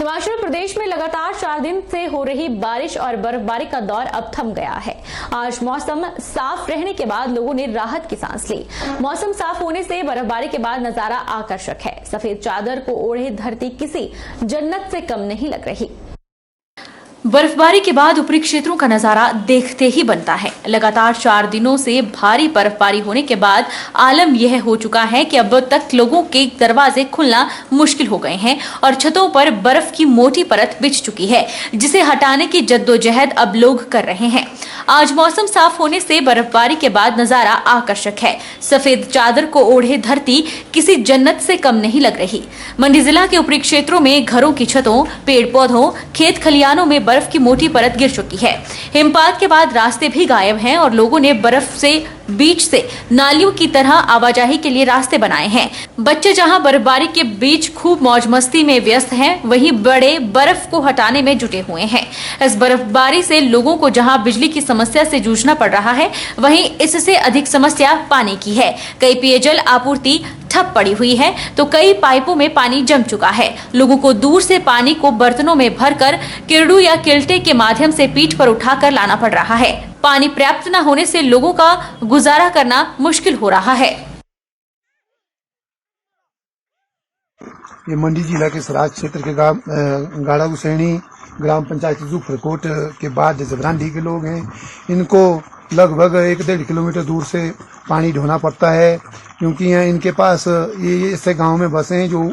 हिमाचल प्रदेश में लगातार 4 दिन से हो रही बारिश और बर्फबारी का दौर अब थम गया है। आज मौसम साफ रहने के बाद लोगों ने राहत की सांस ली। मौसम साफ होने से बर्फबारी के बाद नजारा आकर्षक है। सफेद चादर को ओढ़े धरती किसी जन्नत से कम नहीं लग रही। बर्फबारी के बाद ऊपरी क्षेत्रों का नजारा देखते ही बनता है। लगातार 4 दिनों से भारी बर्फबारी होने के बाद आलम यह हो चुका है कि अब तक लोगों के दरवाजे खुलना मुश्किल हो गए हैं और छतों पर बर्फ की मोटी परत बिछ चुकी है, जिसे हटाने की जद्दोजहद अब लोग कर रहे हैं। आज मौसम साफ होने से बर्फबारी के बाद नजारा आकर्षक है। सफेद चादर को ओढ़े धरती किसी जन्नत से कम नहीं लग रही। मंडी जिला के ऊपरी क्षेत्रों में घरों की छतों, पेड़ पौधों, खेत खलियानों में बर्फ की मोटी परत गिर चुकी है। हिमपात के बाद रास्ते भी गायब हैं और लोगों ने बर्फ से बीच से नालियों की तरह आवाजाही के लिए रास्ते बनाए हैं। बच्चे जहां बर्फबारी के बीच खूब मौज मस्ती में व्यस्त हैं, वहीं बड़े बर्फ को हटाने में जुटे हुए हैं। इस बर्फबारी से लोगों को जहां बिजली की समस्या से जूझना पड़ रहा है, वहीं इससे अधिक समस्या पानी की है। कई पेयजल आपूर्ति ठप पड़ी हुई है तो कई पाइपों में पानी जम चुका है। लोगों को दूर से पानी को बर्तनों में भरकर किरडू या किल्टे के माध्यम से पीठ पर उठाकर लाना पड़ रहा है। पानी पर्याप्त न होने से लोगों का गुजारा करना मुश्किल हो रहा है। ये मंडी जिला के सराज क्षेत्र के गाड़ा गुसैनी ग्राम पंचायत जुफरकोट के बाद जबरांडी के लोग हैं। इनको लगभग 1-1.5 किलोमीटर दूर से पानी ढोना पड़ता है, क्योंकि यहाँ इनके पास ये ऐसे गांव में बसे हैं जो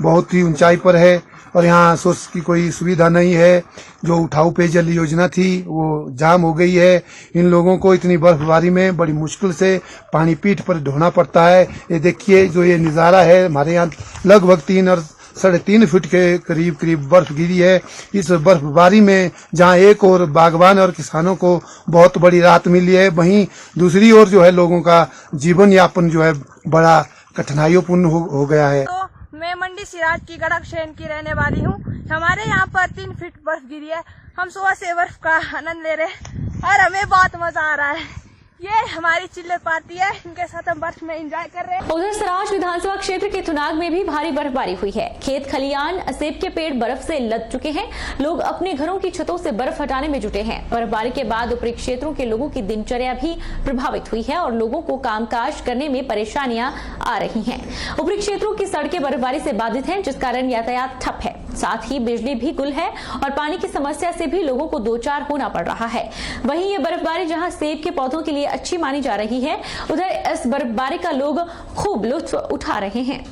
बहुत ही ऊंचाई पर है और यहाँ सोर्स की कोई सुविधा नहीं है। जो उठाऊ पेयजल योजना थी वो जाम हो गई है। इन लोगों को इतनी बर्फबारी में बड़ी मुश्किल से पानी पीठ पर ढोना पड़ता है। ये देखिए जो ये नज़ारा है, हमारे यहाँ लगभग 3 और 3.5 फीट के करीब बर्फ गिरी है। इस बर्फबारी में जहां एक और बागवान और किसानों को बहुत बड़ी राहत मिली है, वहीं दूसरी ओर जो है लोगों का जीवन यापन जो है बड़ा कठिनाइयों पूर्ण हो गया है। तो मैं मंडी सिराज की गड़कशेन की रहने वाली हूँ। हमारे यहाँ पर 3 फीट बर्फ गिरी है। हम सुबह से बर्फ का आनंद ले रहे हैं और हमें बहुत मजा आ रहा है। ये हमारी चिल्लर पार्टी है, इनके साथ हम बर्फ में एंजॉय कर रहे हैं। उधर सराज विधानसभा क्षेत्र के थुनाग में भी भारी बर्फबारी हुई है। खेत खलियान, सेब के पेड़ बर्फ से लद चुके हैं। लोग अपने घरों की छतों से बर्फ हटाने में जुटे हैं। बर्फबारी के बाद ऊपरी क्षेत्रों के लोगों की दिनचर्या भी प्रभावित हुई है और लोगों को कामकाज करने में परेशानियां आ रही हैं। ऊपरी क्षेत्रों की सड़कें बर्फबारी से बाधित हैं, जिस कारण यातायात ठप है। साथ ही बिजली भी गुल है और पानी की समस्या से भी लोगों को दो चार होना पड़ रहा है। वहीं ये बर्फबारी जहां सेब के पौधों के लिए अच्छी मानी जा रही है, उधर इस बर्फबारी का लोग खूब लुत्फ उठा रहे हैं।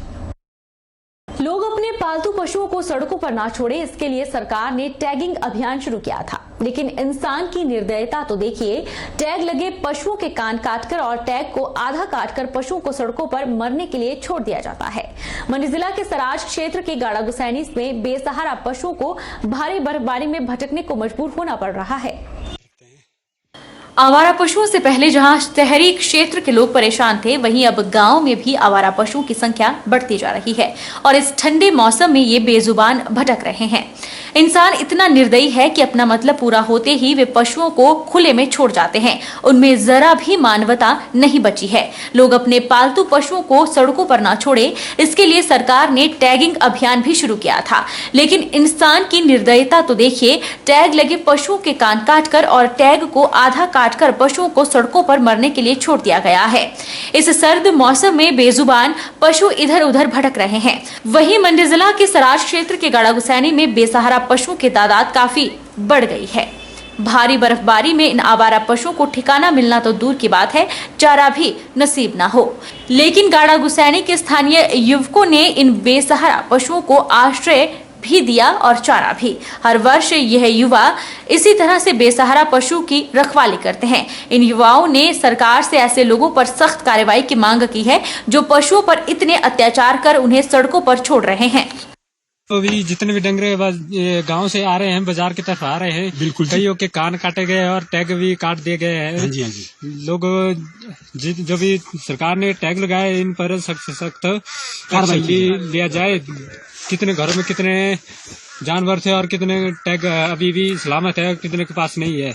लोग अपने पालतू पशुओं को सड़कों पर ना छोड़े, इसके लिए सरकार ने टैगिंग अभियान शुरू किया था। लेकिन इंसान की निर्दयता तो देखिए। टैग लगे पशुओं के कान काटकर और टैग को आधा काटकर पशुओं को सड़कों पर मरने के लिए छोड़ दिया जाता है। मंडी जिला के सराज क्षेत्र के गाड़ा गुसैनी में बेसहारा पशुओं को भारी बर्फबारी में भटकने को मजबूर होना पड़ रहा है। आवारा पशुओं से पहले जहां शहरी क्षेत्र के लोग परेशान थे, वहीं अब गांव में भी आवारा पशुओं की संख्या बढ़ती जा रही है और इस ठंडे मौसम में ये बेजुबान भटक रहे हैं। इंसान इतना निर्दयी है कि अपना मतलब पूरा होते ही वे पशुओं को खुले में छोड़ जाते हैं। उनमें जरा भी मानवता नहीं बची है। लोग अपने पालतू पशुओं को सड़कों पर ना छोड़े, इसके लिए सरकार ने टैगिंग अभियान भी शुरू किया था। लेकिन इंसान की निर्दयता तो देखिए। टैग लगे पशुओं के कान काटकर और टैग को आधा काटकर पशुओं को सड़कों पर मरने के लिए छोड़ दिया गया है। इस सर्द मौसम में बेजुबान पशु इधर उधर भटक रहे हैं। वहीं मंडी जिला के सराज क्षेत्र के गाड़ा गुसैनी में बेसहारा पशुओं की तादाद काफी बढ़ गई है। भारी बर्फबारी में इन आवारा पशुओं को ठिकाना मिलना तो दूर की बात है, चारा भी नसीब ना हो। लेकिन गाड़ा गुसैनी के स्थानीय युवकों ने इन बेसहारा पशुओं को आश्रय भी दिया और चारा भी। हर वर्ष यह युवा इसी तरह से बेसहारा पशु की रखवाली करते हैं। इन युवाओं ने सरकार से ऐसे लोगों पर सख्त कार्रवाई की मांग की है जो पशुओं पर इतने अत्याचार कर उन्हें सड़कों पर छोड़ रहे हैं। तो भी जितने भी डंगरे गांव से आ रहे हैं, बाजार की तरफ आ रहे हैं, बिल्कुल कईयों के कान काटे गए और टैग भी काट दिए गए हैं। हाँ जी, हाँ जी। लोग जो भी सरकार ने टैग लगाए, इन पर सख्त कार्रवाई लिया जाए। कितने घरों में कितने जानवर थे और कितने टैग अभी भी सलामत है, कितने के पास नहीं है।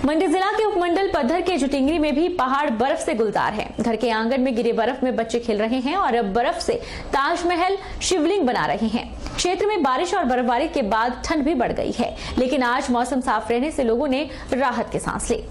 मंडी जिला के उपमंडल पद्धर के जुटिंगरी में भी पहाड़ बर्फ से गुलजार है। घर के आंगन में गिरे बर्फ में बच्चे खेल रहे हैं और अब बर्फ से ताजमहल शिवलिंग बना रहे हैं। क्षेत्र में बारिश और बर्फबारी के बाद ठंड भी बढ़ गई है, लेकिन आज मौसम साफ रहने से लोगों ने राहत की सांस ली।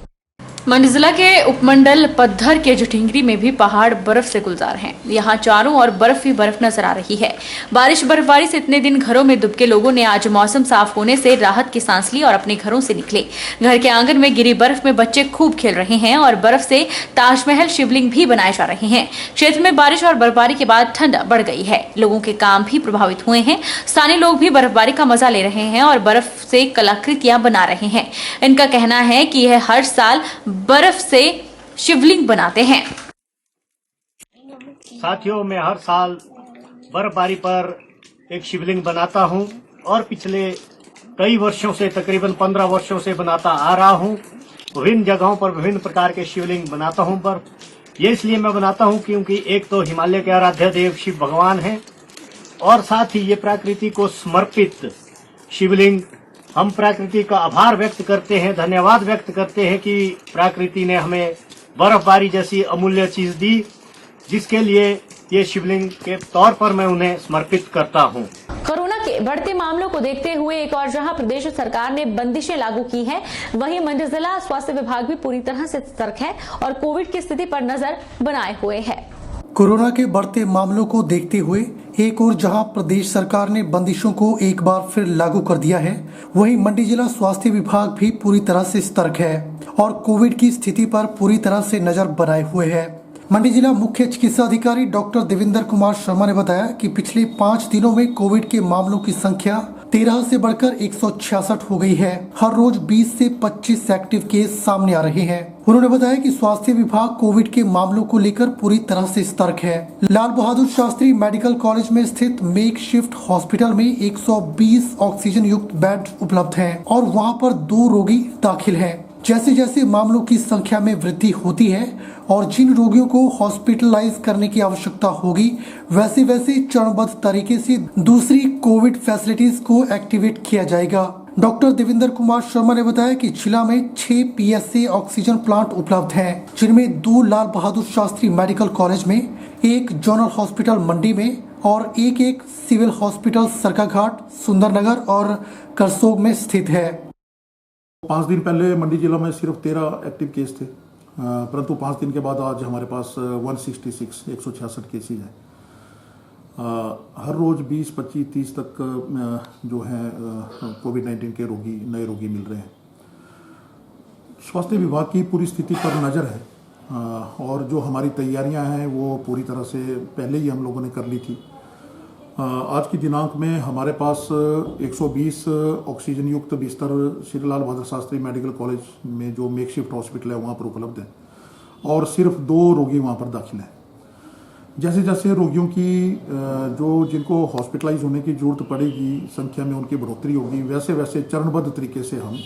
मंडी जिला के उपमंडल पद्धर के जुटिंगरी में भी पहाड़ बर्फ से गुलजार हैं। यहाँ चारों ओर बर्फ ही बर्फ नजर आ रही है। बारिश बर्फबारी से इतने दिन घरों में दुबके लोगों ने आज मौसम साफ होने से राहत की सांस ली और अपने घरों से निकले। घर के आंगन में गिरी बर्फ में बच्चे खूब खेल रहे हैं और बर्फ से ताजमहल शिवलिंग भी बनाए जा रहे हैं। क्षेत्र में बारिश और बर्फबारी के बाद ठंड बढ़ गई है। लोगों के काम भी प्रभावित हुए हैं। स्थानीय लोग भी बर्फबारी का मजा ले रहे हैं और बर्फ से कलाकृतियां बना रहे हैं। इनका कहना है कि यह हर साल बर्फ से शिवलिंग बनाते हैं। साथियों, मैं हर साल बर्फबारी पर एक शिवलिंग बनाता हूं और पिछले कई वर्षों से, तकरीबन 15 वर्षों से बनाता आ रहा हूं। विभिन्न जगहों पर विभिन्न प्रकार के शिवलिंग बनाता हूं। बर्फ ये इसलिए मैं बनाता हूं क्योंकि एक तो हिमालय के आराध्य देव शिव भगवान हैं और साथ ही ये प्रकृति को समर्पित शिवलिंग। हम प्रकृति का आभार व्यक्त करते हैं, धन्यवाद व्यक्त करते हैं कि प्रकृति ने हमें बर्फबारी जैसी अमूल्य चीज दी, जिसके लिए ये शिवलिंग के तौर पर मैं उन्हें समर्पित करता हूं। कोरोना के बढ़ते मामलों को देखते हुए एक और जहां प्रदेश सरकार ने बंदिशें लागू की है, वहीं मंडी जिला स्वास्थ्य विभाग भी पूरी तरह से सतर्क है और कोविड की स्थिति पर नजर बनाए हुए है। कोरोना के बढ़ते मामलों को देखते हुए एक और जहां प्रदेश सरकार ने बंदिशों को एक बार फिर लागू कर दिया है, वहीं मंडी जिला स्वास्थ्य विभाग भी पूरी तरह से सतर्क है और कोविड की स्थिति पर पूरी तरह से नजर बनाए हुए है। मंडी जिला मुख्य चिकित्सा अधिकारी डॉक्टर देवेंद्र कुमार शर्मा ने बताया कि पिछले 5 दिनों में कोविड के मामलों की संख्या 13 से बढ़कर 166 हो गई है। हर रोज 20 से 25 एक्टिव केस सामने आ रहे हैं। उन्होंने बताया कि स्वास्थ्य विभाग कोविड के मामलों को लेकर पूरी तरह से सतर्क है। लाल बहादुर शास्त्री मेडिकल कॉलेज में स्थित मेक शिफ्ट हॉस्पिटल में 120 ऑक्सीजन युक्त बेड उपलब्ध हैं और वहां पर 2 रोगी दाखिल हैं। जैसे जैसे मामलों की संख्या में वृद्धि होती है और जिन रोगियों को हॉस्पिटलाइज करने की आवश्यकता होगी, वैसे वैसे चरणबद्ध तरीके से दूसरी कोविड फैसिलिटीज को एक्टिवेट किया जाएगा। डॉक्टर देवेंद्र कुमार शर्मा ने बताया कि जिला में 6 PSA ऑक्सीजन प्लांट उपलब्ध हैं, जिनमें 2 लाल बहादुर शास्त्री मेडिकल कॉलेज में, 1 जनरल हॉस्पिटल मंडी में और एक सिविल हॉस्पिटल सरकाघाट, सुंदरनगर और करसोग में स्थित है। 5 दिन पहले मंडी जिला में सिर्फ 13 एक्टिव केस थे, परंतु 5 दिन के बाद आज हमारे पास 166 केसेज हैं। हर रोज 20, 25, 30 तक जो है कोविड-19 के नए रोगी मिल रहे हैं। स्वास्थ्य विभाग की पूरी स्थिति पर नज़र है और जो हमारी तैयारियां हैं वो पूरी तरह से पहले ही हम लोगों ने कर ली थी। आज की दिनांक में हमारे पास 120 ऑक्सीजन युक्त बिस्तर श्री लाल बहादुर शास्त्री मेडिकल कॉलेज में जो मेकशिफ्ट हॉस्पिटल है वहाँ पर उपलब्ध है और सिर्फ 2 रोगी वहाँ पर दाखिल हैं। जैसे जैसे रोगियों की जिनको हॉस्पिटलाइज होने की जरूरत पड़ेगी, संख्या में उनकी बढ़ोतरी होगी, वैसे वैसे चरणबद्ध तरीके से हम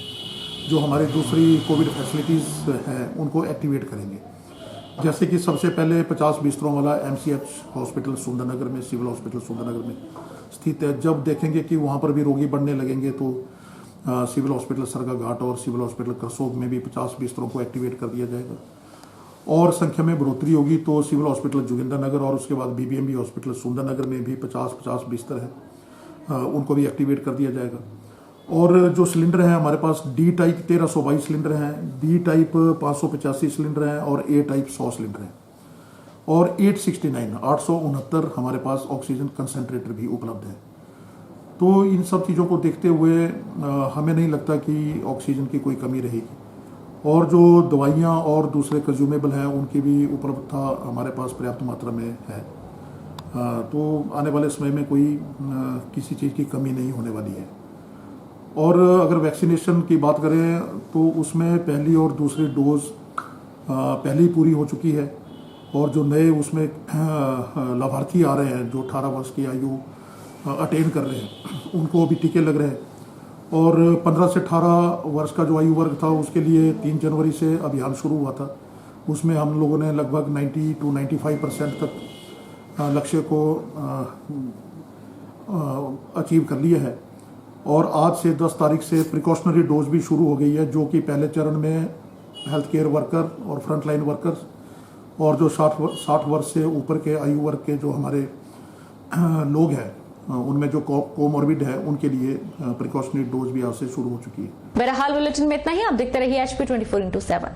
जो हमारे दूसरी कोविड फैसिलिटीज़ हैं उनको एक्टिवेट करेंगे। जैसे कि सबसे पहले 50 बिस्तरों वाला MCH हॉस्पिटल सुंदरनगर में, सिविल हॉस्पिटल सुंदरनगर में स्थित है। जब देखेंगे कि वहाँ पर भी रोगी बढ़ने लगेंगे तो सिविल हॉस्पिटल सरकाघाट और सिविल हॉस्पिटल करसोग में भी 50 बिस्तरों को एक्टिवेट कर दिया जाएगा और संख्या में बढ़ोतरी होगी तो सिविल हॉस्पिटल जोगिंदरनगर और उसके बाद BBMB हॉस्पिटल सुंदरनगर में भी 50 बिस्तर हैं, उनको भी एक्टिवेट कर दिया जाएगा। और जो सिलेंडर हैं हमारे पास D टाइप 1322 सिलेंडर हैं, B टाइप 585 सिलेंडर हैं और A टाइप 100 सिलेंडर हैं और 869 हमारे पास ऑक्सीजन कंसंट्रेटर भी उपलब्ध है। तो इन सब चीज़ों को देखते हुए हमें नहीं लगता कि ऑक्सीजन की कोई कमी रहेगी और जो दवाइयाँ और दूसरे कंज्यूमेबल हैं उनकी भी उपलब्धता हमारे पास पर्याप्त मात्रा में है। तो आने वाले समय में कोई किसी चीज़ की कमी नहीं होने वाली है। और अगर वैक्सीनेशन की बात करें तो उसमें पहली और दूसरी डोज पहली पूरी हो चुकी है और जो नए उसमें लाभार्थी आ रहे हैं जो 18 वर्ष की आयु अटेन कर रहे हैं उनको भी टीके लग रहे हैं और 15 से 18 वर्ष का जो आयु वर्ग था उसके लिए 3 जनवरी से अभियान शुरू हुआ था। उसमें हम लोगों ने लगभग 90 to 95% तक लक्ष्य को अचीव कर लिया है और आज से 10 तारीख से प्रिकॉशनरी डोज भी शुरू हो गई है, जो कि पहले चरण में हेल्थ केयर वर्कर और फ्रंटलाइन वर्कर्स और जो 60 वर्ष से ऊपर के आयु वर्ग के जो हमारे लोग हैं, उनमें जो कोमॉर्बिड है, उनके लिए प्रिकॉशनरी डोज भी आज से शुरू हो चुकी है। बहरहाल बुलेटिन में इतना ही। आप देखते रहिए HP 24/7।